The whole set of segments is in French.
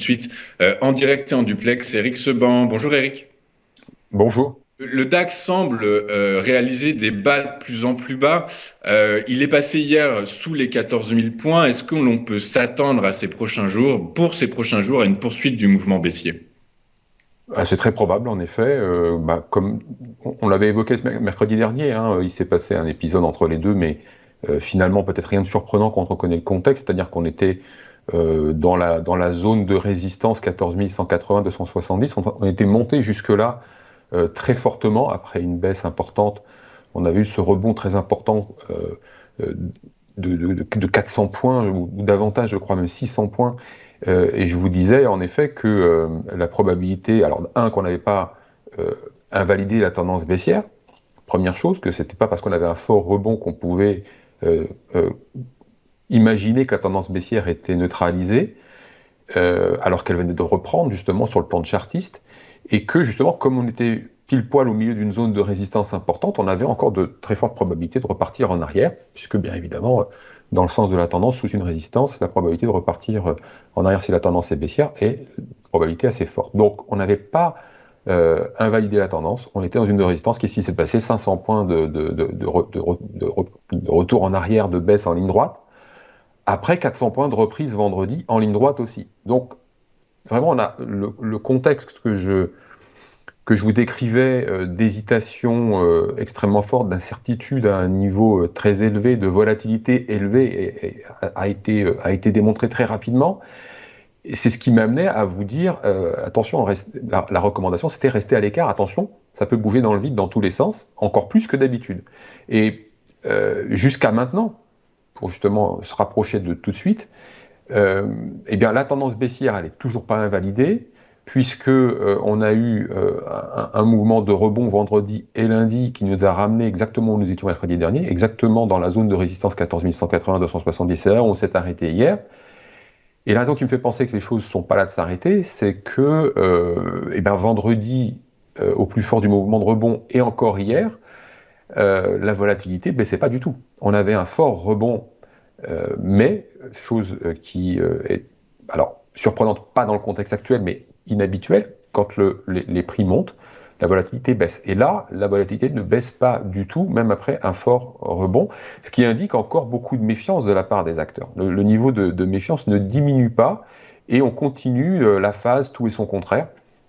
de suite en direct et en duplex Eric Seban. Bonjour Eric. Bonjour. Le DAX semble réaliser des bas de plus en plus bas. Il est passé hier sous les 14 000 points. Est-ce que l'on peut s'attendre à ces prochains jours, pour ces prochains jours, à une poursuite du mouvement baissier? C'est très probable, en effet. Comme on l'avait évoqué mercredi dernier, il s'est passé un épisode entre les deux, mais finalement peut-être rien de surprenant quand on connaît le contexte, c'est-à-dire qu'on était dans la zone de résistance 14 180-270. On était monté jusque-là très fortement après une baisse importante. On avait eu ce rebond très important euh, de 400 points ou davantage, je crois même 600 points. Et je vous disais en effet que la probabilité, alors qu'on n'avait pas invalidé la tendance baissière, première chose, que c'était pas parce qu'on avait un fort rebond qu'on pouvait euh, euh, imaginer que la tendance baissière était neutralisée, alors qu'elle venait de reprendre justement sur le plan de chartiste, et que justement, comme on était pile poil au milieu d'une zone de résistance importante, on avait encore de très fortes probabilités de repartir en arrière, puisque bien évidemment, dans le sens de la tendance, sous une résistance, la probabilité de repartir en arrière si la tendance est baissière est une probabilité assez forte. Donc on n'avait pas invalidé la tendance, on était dans une de résistance qui ici s'est passé 500 points de retour en arrière, de baisse en ligne droite, après 400 points de reprise vendredi en ligne droite aussi. Donc vraiment, on a le contexte que je vous décrivais d'hésitation extrêmement forte, d'incertitude à un niveau très élevé, de volatilité élevée, a été démontré très rapidement. Et c'est ce qui m'amenait à vous dire, attention, la recommandation, c'était rester à l'écart, attention, ça peut bouger dans le vide dans tous les sens, encore plus que d'habitude. Et jusqu'à maintenant, pour justement se rapprocher de tout de suite, eh bien, la tendance baissière, elle n'est toujours pas invalidée, puisque on a eu un mouvement de rebond vendredi et lundi qui nous a ramené exactement où nous étions mercredi dernier, exactement dans la zone de résistance 14 180-270, c'est là où on s'est arrêté hier. Et la raison qui me fait penser que les choses ne sont pas là de s'arrêter, c'est que eh bien, vendredi, au plus fort du mouvement de rebond, et encore hier, la volatilité ne baissait pas du tout. On avait un fort rebond, mais chose qui est alors surprenante, pas dans le contexte actuel, mais inhabituelle, quand les prix montent, la volatilité baisse. Et là, la volatilité ne baisse pas du tout, même après un fort rebond, ce qui indique encore beaucoup de méfiance de la part des acteurs. Le niveau de méfiance ne diminue pas, et on continue la phase tout et son contraire.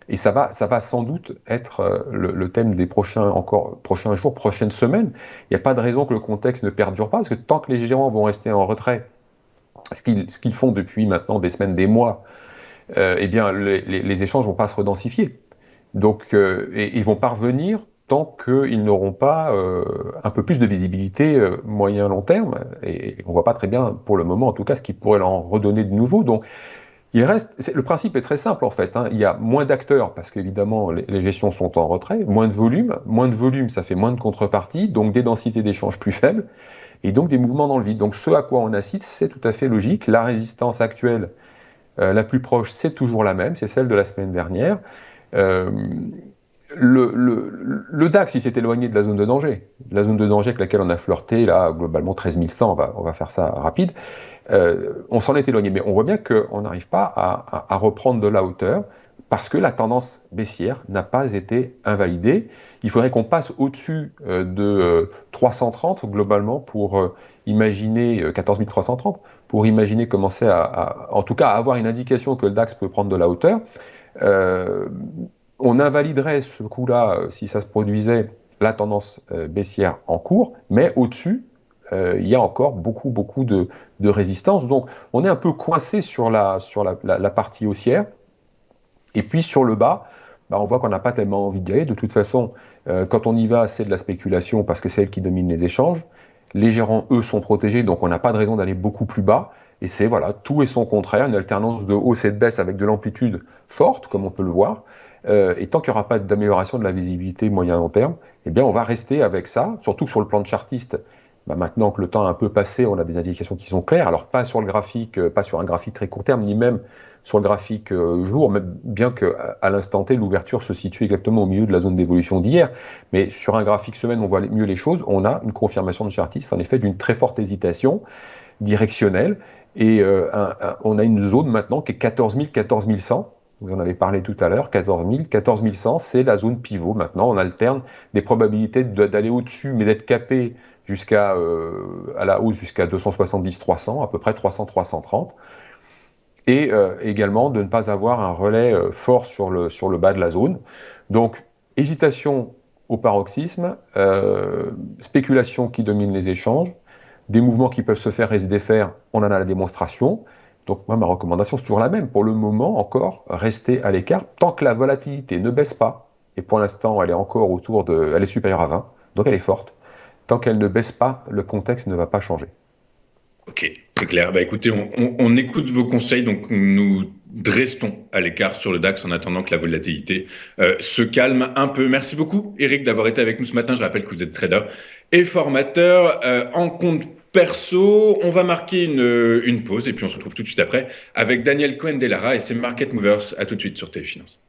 Et ça va sans doute être le thème des prochains jours, prochaines semaines. Il n'y a pas de raison que le contexte ne perdure pas, parce que tant que les gérants vont rester en retrait, ce qu'ils font depuis maintenant des semaines, des mois, eh bien les échanges ne vont pas se redensifier. Donc, et ils vont parvenir tant qu'ils n'auront pas un peu plus de visibilité moyen-long terme, et on ne voit pas très bien pour le moment, en tout cas, ce qui pourrait leur redonner de nouveau. Donc, le principe est très simple en fait. Il y a moins d'acteurs parce qu'évidemment les gestions sont en retrait, moins de volume, ça fait moins de contrepartie, donc des densités d'échange plus faibles, et donc des mouvements dans le vide. Donc ce à quoi on assiste, c'est tout à fait logique. La résistance actuelle, la plus proche, c'est toujours la même, c'est celle de la semaine dernière. Euh, le DAX, il s'est éloigné de la zone de danger. La zone de danger avec laquelle on a flirté, là, globalement 13 100, on va faire ça rapide. On s'en est éloigné, mais on voit bien qu'on n'arrive pas à reprendre de la hauteur parce que la tendance baissière n'a pas été invalidée. Il faudrait qu'on passe au-dessus de 330 globalement pour imaginer 14 330, pour imaginer commencer en tout cas, à avoir une indication que le DAX peut prendre de la hauteur. Euh, on invaliderait ce coup-là, si ça se produisait, la tendance baissière en cours, mais au-dessus, il y a encore beaucoup de résistance. Donc on est un peu coincé sur la partie haussière. Et puis sur le bas, on voit qu'on n'a pas tellement envie d'y aller. De toute façon, quand on y va, c'est de la spéculation parce que c'est elle qui domine les échanges. Les gérants, eux, sont protégés, donc on n'a pas de raison d'aller beaucoup plus bas. Et c'est voilà, tout et son contraire, une alternance de hausse et de baisse avec de l'amplitude forte, comme on peut le voir. Et tant qu'il n'y aura pas d'amélioration de la visibilité moyen-long terme, eh bien on va rester avec ça, surtout que sur le plan de chartiste. Maintenant que le temps a un peu passé, on a des indications qui sont claires. Alors pas sur le graphique, pas sur un graphique très court terme, ni même sur le graphique jour, même bien qu'à l'instant T, l'ouverture se situe exactement au milieu de la zone d'évolution d'hier. Mais sur un graphique semaine, on voit mieux les choses. On a une confirmation de chartiste, en effet, d'une très forte hésitation directionnelle. Et on a une zone maintenant qui est 14 000, 14 100. Vous en avez parlé tout à l'heure, 14 000, 14 100, c'est la zone pivot. Maintenant, on alterne des probabilités d'aller au-dessus, mais d'être capé à la hausse jusqu'à 270, 300, à peu près 300, 330. Et également de ne pas avoir un relais fort sur le bas de la zone. Donc, hésitation au paroxysme, spéculation qui domine les échanges, des mouvements qui peuvent se faire et se défaire, on en a la démonstration. Donc moi, ma recommandation, c'est toujours la même. Pour le moment, encore, restez à l'écart tant que la volatilité ne baisse pas. Et pour l'instant, elle est encore elle est supérieure à 20, donc elle est forte. Tant qu'elle ne baisse pas, le contexte ne va pas changer. Ok, c'est clair. Bah, écoutez, on écoute vos conseils, donc nous restons à l'écart sur le DAX en attendant que la volatilité se calme un peu. Merci beaucoup, Eric, d'avoir été avec nous ce matin. Je rappelle que vous êtes trader et formateur en compte perso. On va marquer une pause et puis on se retrouve tout de suite après avec Daniel Cohen-Delara et ses Market Movers. À tout de suite sur TV Finance.